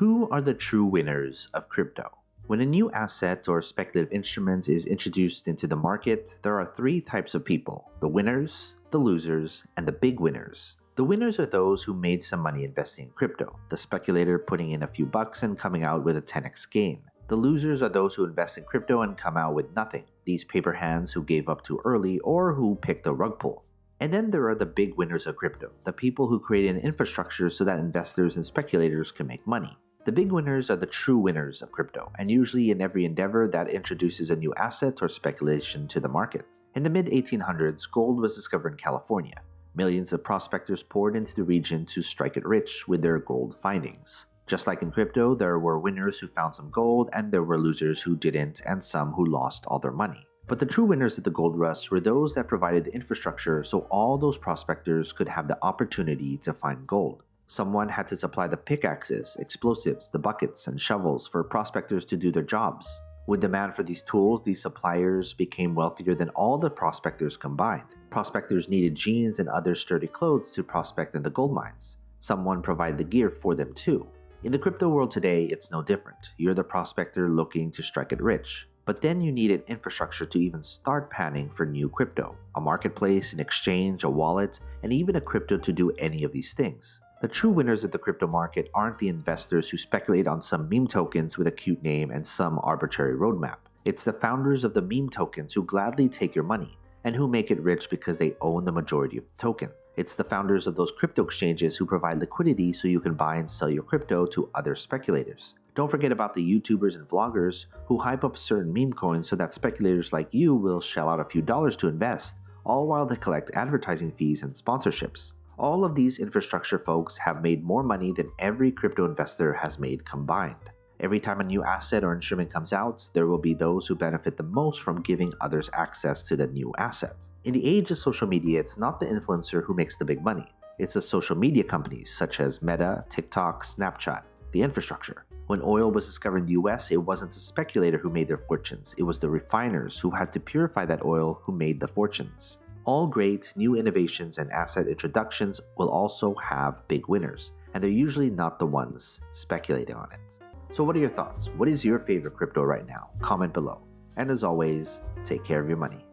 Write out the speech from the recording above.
Who are the true winners of crypto? When a new asset or speculative instrument is introduced into the market, there are three types of people: the winners, the losers, and the big winners. The winners are those who made some money investing in crypto, the speculator putting in a few bucks and coming out with a 10x gain. The losers are those who invest in crypto and come out with nothing, these paper hands who gave up too early or who picked a rug pull. And then there are the big winners of crypto, the people who create an infrastructure so that investors and speculators can make money. The big winners are the true winners of crypto, and usually in every endeavor that introduces a new asset or speculation to the market. In the mid-1800s, gold was discovered in California. Millions of prospectors poured into the region to strike it rich with their gold findings. Just like in crypto, there were winners who found some gold, and there were losers who didn't, and some who lost all their money. But the true winners of the gold rush were those that provided the infrastructure so all those prospectors could have the opportunity to find gold. Someone had to supply the pickaxes, explosives, the buckets, and shovels for prospectors to do their jobs. With demand for these tools, these suppliers became wealthier than all the prospectors combined. Prospectors needed jeans and other sturdy clothes to prospect in the gold mines. Someone provided the gear for them too. In the crypto world today, it's no different. You're the prospector looking to strike it rich. But then you needed infrastructure to even start panning for new crypto. A marketplace, an exchange, a wallet, and even a crypto to do any of these things. The true winners of the crypto market aren't the investors who speculate on some meme tokens with a cute name and some arbitrary roadmap. It's the founders of the meme tokens who gladly take your money and who make it rich because they own the majority of the token. It's the founders of those crypto exchanges who provide liquidity so you can buy and sell your crypto to other speculators. Don't forget about the YouTubers and vloggers who hype up certain meme coins so that speculators like you will shell out a few dollars to invest, all while they collect advertising fees and sponsorships. All of these infrastructure folks have made more money than every crypto investor has made combined. Every time a new asset or instrument comes out, there will be those who benefit the most from giving others access to the new asset. In the age of social media, it's not the influencer who makes the big money. It's the social media companies such as Meta, TikTok, Snapchat, the infrastructure. When oil was discovered in the US, it wasn't the speculator who made their fortunes. It was the refiners who had to purify that oil who made the fortunes. All great new innovations and asset introductions will also have big winners, and they're usually not the ones speculating on it. So what are your thoughts? What is your favorite crypto right now? Comment below. And as always, take care of your money.